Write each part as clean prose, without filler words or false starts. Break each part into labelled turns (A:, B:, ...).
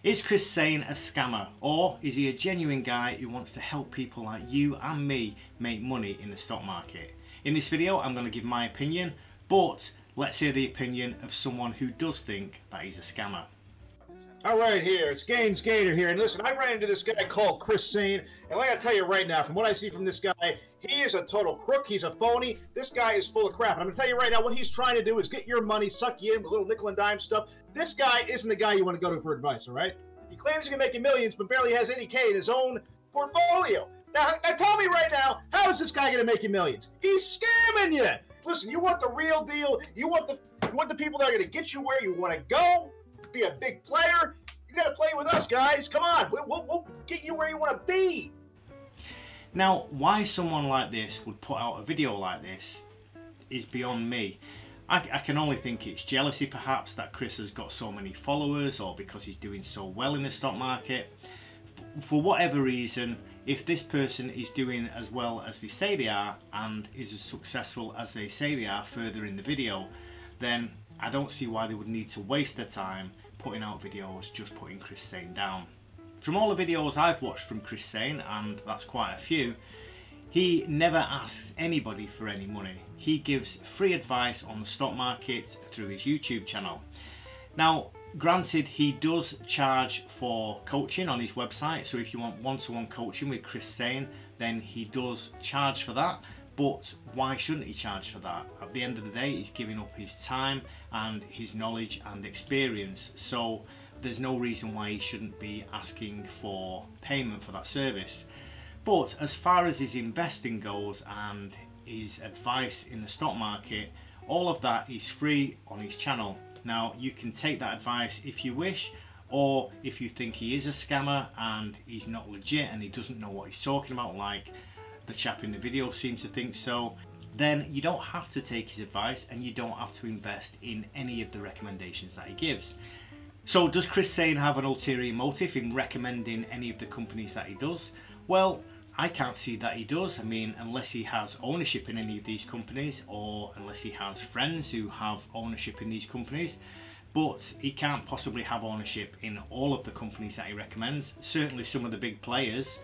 A: Is Chris Sain a scammer, or is he a genuine guy who wants to help people like you and me make money in the stock market? In this video I'm going to give my opinion, but let's hear the opinion of someone who does think that he's a scammer.
B: Alright, here, it's Gaines Gator here, and listen, I ran into this guy called Chris Sain, and I gotta tell you right now, from what I see from this guy, he is a total crook, he's a phony, this guy is full of crap, and I'm gonna tell you right now, what he's trying to do is get your money, suck you in with little nickel and dime stuff. This guy isn't the guy you want to go to for advice, alright? He claims he can make you millions, but barely has any K in his own portfolio. Now tell me right now, how is this guy gonna make you millions? He's scamming you! Listen, you want the real deal, you want the people that are gonna get you where you want to go, be a big player. You gotta play with us, guys. Come on, we'll get you where you want to be.
A: Now, why someone like this would put out a video like this is beyond me. I can only think it's jealousy perhaps that Chris has got so many followers, or because he's doing so well in the stock market. For whatever reason, if this person is doing as well as they say they are and is as successful as they say they are further in the video, then I don't see why they would need to waste their time putting out videos just putting Chris Sain down. From all the videos I've watched from Chris Sain, and that's quite a few, he never asks anybody for any money. He gives free advice on the stock market through his YouTube channel. Now, granted, he does charge for coaching on his website, so if you want one-to-one coaching with Chris Sain, then he does charge for that. But why shouldn't he charge for that? At the end of the day, he's giving up his time and his knowledge and experience, so there's no reason why he shouldn't be asking for payment for that service. But as far as his investing goes and his advice in the stock market, all of that is free on his channel. Now, you can take that advice if you wish, or if you think he is a scammer and he's not legit and he doesn't know what he's talking about, like the chap in the video seems to think so, then you don't have to take his advice and you don't have to invest in any of the recommendations that he gives. So does Chris Sain have an ulterior motive in recommending any of the companies that he does? Well, I can't see that he does. I mean, unless he has ownership in any of these companies, or unless he has friends who have ownership in these companies. But he can't possibly have ownership in all of the companies that he recommends. Certainly some of the big players,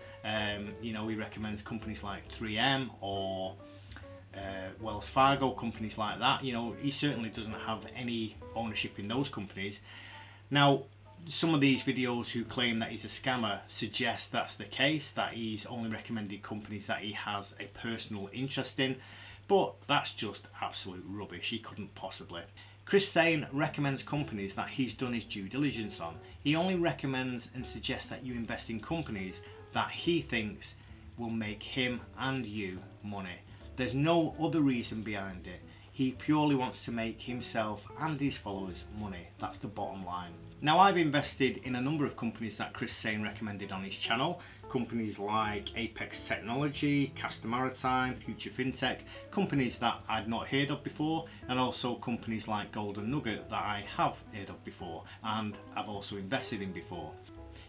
A: you know, he recommends companies like 3M or Wells Fargo, companies like that. You know, he certainly doesn't have any ownership in those companies. Now, some of these videos who claim that he's a scammer suggest that's the case, that he's only recommended companies that he has a personal interest in, but that's just absolute rubbish. He couldn't possibly. Chris Sain recommends companies that he's done his due diligence on. He only recommends and suggests that you invest in companies that he thinks will make him and you money. There's no other reason behind it. He purely wants to make himself and his followers money. That's the bottom line. Now, I've invested in a number of companies that Chris Sain recommended on his channel. Companies like Apex Technology, Castor Maritime, Future Fintech, companies that I'd not heard of before, and also companies like Golden Nugget that I have heard of before and I've also invested in before.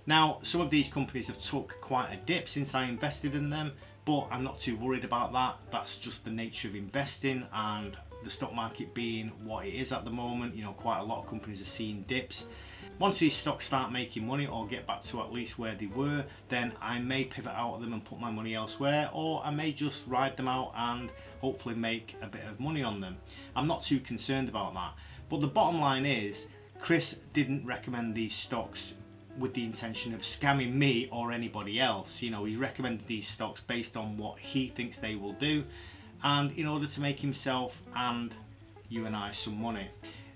A: Now, some of these companies have took quite a dip since I invested in them, but I'm not too worried about that. That's just the nature of investing, and the stock market being what it is at the moment, you know, quite a lot of companies are seeing dips. Once these stocks start making money or get back to at least where they were, then I may pivot out of them and put my money elsewhere, or I may just ride them out and hopefully make a bit of money on them. I'm not too concerned about that. But the bottom line is, Chris didn't recommend these stocks with the intention of scamming me or anybody else. You know, he recommended these stocks based on what he thinks they will do, and in order to make himself and you and I some money.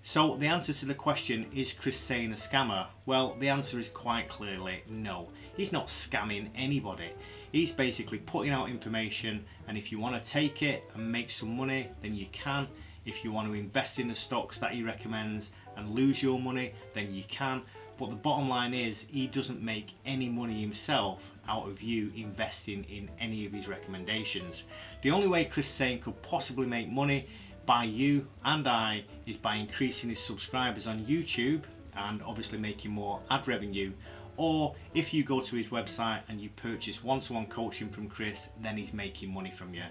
A: So the answer to the question, is Chris Sain a scammer? Well, the answer is quite clearly no. He's not scamming anybody. He's basically putting out information, and if you want to take it and make some money, then you can. If you want to invest in the stocks that he recommends and lose your money, then you can. But the bottom line is, he doesn't make any money himself out of you investing in any of his recommendations. The only way Chris Sain could possibly make money by you and I is by increasing his subscribers on YouTube and obviously making more ad revenue, or if you go to his website and you purchase one-to-one coaching from Chris, then he's making money from you.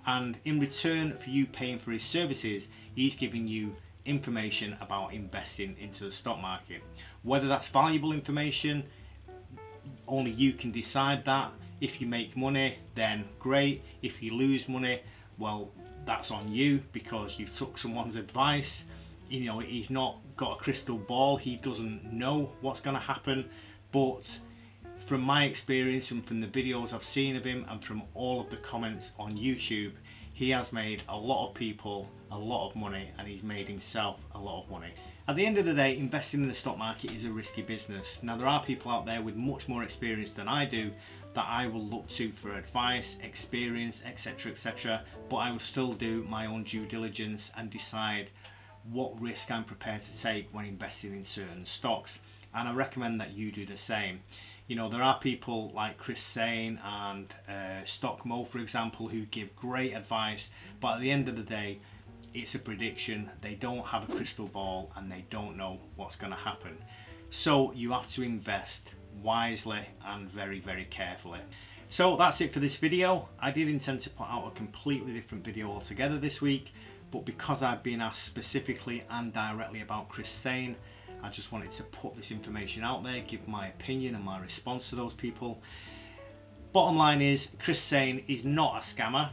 A: And in return for you paying for his services, he's giving you information about investing into the stock market. Whether that's valuable information, only you can decide that. If you make money, then great. If you lose money, well, that's on you because you took someone's advice. You know, he's not got a crystal ball, he doesn't know what's going to happen. But from my experience and from the videos I've seen of him and from all of the comments on YouTube, he has made a lot of people a lot of money, and he's made himself a lot of money. At the end of the day, investing in the stock market is a risky business. Now, there are people out there with much more experience than I do that I will look to for advice, experience, etc, etc, but I will still do my own due diligence and decide what risk I'm prepared to take when investing in certain stocks, and I recommend that you do the same. You know, there are people like Chris Sain and Stock Moe, for example, who give great advice, but at the end of the day, it's a prediction. They don't have a crystal ball and they don't know what's going to happen. So you have to invest wisely and very, very carefully. So that's it for this video. I did intend to put out a completely different video altogether this week, but because I've been asked specifically and directly about Chris Sain, I just wanted to put this information out there, give my opinion and my response to those people. Bottom line is, Chris Sain is not a scammer.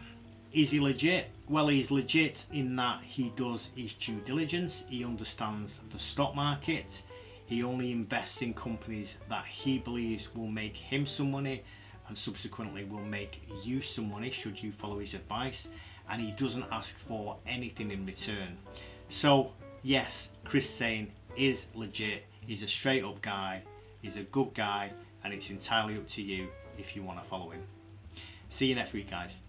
A: Is he legit? Well, he's legit in that he does his due diligence, he understands the stock market, he only invests in companies that he believes will make him some money and subsequently will make you some money should you follow his advice, and he doesn't ask for anything in return. So yes, Chris Sain is legit, he's a straight up guy, he's a good guy, and it's entirely up to you if you want to follow him. See you next week, guys.